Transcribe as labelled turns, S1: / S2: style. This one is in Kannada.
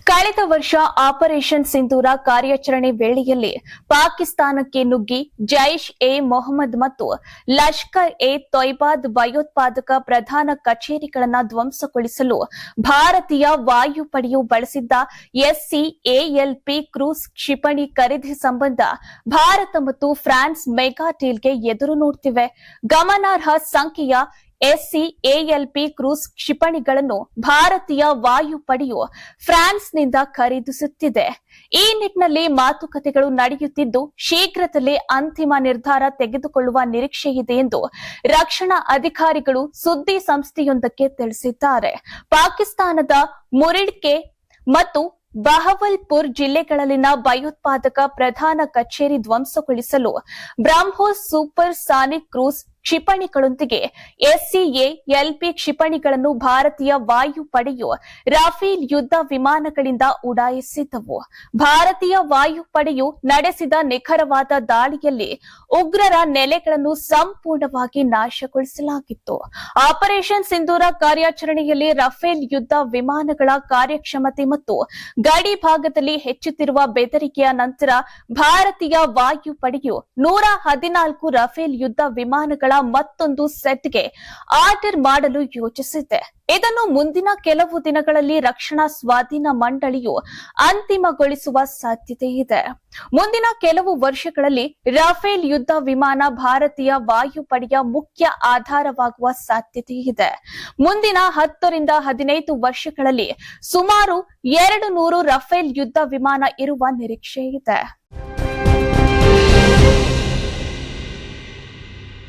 S1: ಕಳೆದ ವರ್ಷ ಆಪರೇಷನ್ ಸಿಂಧೂರ ಕಾರ್ಯಾಚರಣೆ ವೇಳೆಯಲ್ಲಿ ಪಾಕಿಸ್ತಾನಕ್ಕೆ ನುಗ್ಗಿ ಜೈಷ್ ಎ ಮೊಹಮ್ಮದ್ ಮತ್ತು ಲಷ್ಕರ್ ಎ ತೊಯ್ಬಾದ್ ಭಯೋತ್ಪಾದಕ ಪ್ರಧಾನ ಕಚೇರಿಗಳನ್ನು ಧ್ವಂಸಗೊಳಿಸಲು ಭಾರತೀಯ ವಾಯುಪಡೆಯು ಬಳಸಿದ್ದ SCALP ಕ್ರೂಸ್ ಕ್ಷಿಪಣಿ ಖರೀದಿ ಸಂಬಂಧ ಭಾರತ ಮತ್ತು ಫ್ರಾನ್ಸ್ ಮೆಗಾ ಡೀಲ್ಗೆ ಎದುರು ನೋಡುತ್ತಿವೆ. ಗಮನಾರ್ಹ ಸಂಖ್ಯೆಯ SCALP ಕ್ರೂಸ್ ಕ್ಷಿಪಣಿಗಳನ್ನು ಭಾರತೀಯ ವಾಯುಪಡೆಯು ಫ್ರಾನ್ಸ್ನಿಂದ ಖರೀದಿಸುತ್ತಿದೆ. ಈ ನಿಟ್ಟಿನಲ್ಲಿ ಮಾತುಕತೆಗಳು ನಡೆಯುತ್ತಿದ್ದು ಶೀಘ್ರದಲ್ಲೇ ಅಂತಿಮ ನಿರ್ಧಾರ ತೆಗೆದುಕೊಳ್ಳುವ ನಿರೀಕ್ಷೆ ಇದೆ ಎಂದು ರಕ್ಷಣಾ ಅಧಿಕಾರಿಗಳು ಸುದ್ದಿ ಸಂಸ್ಥೆಯೊಂದಕ್ಕೆ ತಿಳಿಸಿದ್ದಾರೆ. ಪಾಕಿಸ್ತಾನದ ಮುರಿಡ್ಕೆ ಮತ್ತು ಬಹವಲ್ಪುರ್ ಜಿಲ್ಲೆಗಳಲ್ಲಿನ ಭಯೋತ್ಪಾದಕ ಪ್ರಧಾನ ಕಚೇರಿ ಧ್ವಂಸಗೊಳಿಸಲು ಬ್ರಹ್ಮೋಸ್ ಸೂಪರ್ ಸಾನಿಕ್ ಕ್ರೂಸ್ ಕ್ಷಿಪಣಿಗಳೊಂದಿಗೆ SCALP ಕ್ಷಿಪಣಿಗಳನ್ನು ಭಾರತೀಯ ವಾಯುಪಡೆಯು ರಾಫೇಲ್ ಯುದ್ಧ ವಿಮಾನಗಳಿಂದ ಉಡಾಯಿಸಿದ್ದವು. ಭಾರತೀಯ ವಾಯುಪಡೆಯು ನಡೆಸಿದ ನಿಖರವಾದ ದಾಳಿಯಲ್ಲಿ ಉಗ್ರರ ನೆಲೆಗಳನ್ನು ಸಂಪೂರ್ಣವಾಗಿ ನಾಶಗೊಳಿಸಲಾಗಿತ್ತು. ಆಪರೇಷನ್ ಸಿಂಧೂರ ಕಾರ್ಯಾಚರಣೆಯಲ್ಲಿ ರಫೇಲ್ ಯುದ್ಧ ವಿಮಾನಗಳ ಕಾರ್ಯಕ್ಷಮತೆ ಮತ್ತು ಗಡಿ ಭಾಗದಲ್ಲಿ ಹೆಚ್ಚುತ್ತಿರುವ ಬೆದರಿಕೆಯ ನಂತರ ಭಾರತೀಯ ವಾಯುಪಡೆಯು 114 ರಫೇಲ್ ಯುದ್ಧ ವಿಮಾನಗಳ ಮತ್ತೊಂದು ಸೆಟ್ಗೆ ಆರ್ಡರ್ ಮಾಡಲು ಯೋಜಿಸಿದೆ. ಇದನ್ನು ಮುಂದಿನ ಕೆಲವು ದಿನಗಳಲ್ಲಿ ರಕ್ಷಣಾ ಸ್ವಾಧೀನ ಮಂಡಳಿಯು ಅಂತಿಮಗೊಳಿಸುವ ಸಾಧ್ಯತೆ ಇದೆ. ಮುಂದಿನ ಕೆಲವು ವರ್ಷಗಳಲ್ಲಿ ರಫೇಲ್ ಯುದ್ಧ ವಿಮಾನ ಭಾರತೀಯ ವಾಯುಪಡೆಯ ಮುಖ್ಯ ಆಧಾರವಾಗುವ ಸಾಧ್ಯತೆ ಇದೆ. ಮುಂದಿನ 10 ರಿಂದ 15 ವರ್ಷಗಳಲ್ಲಿ ಸುಮಾರು 200 ರಫೇಲ್ ಯುದ್ಧ ವಿಮಾನ ಇರುವ ನಿರೀಕ್ಷೆ ಇದೆ.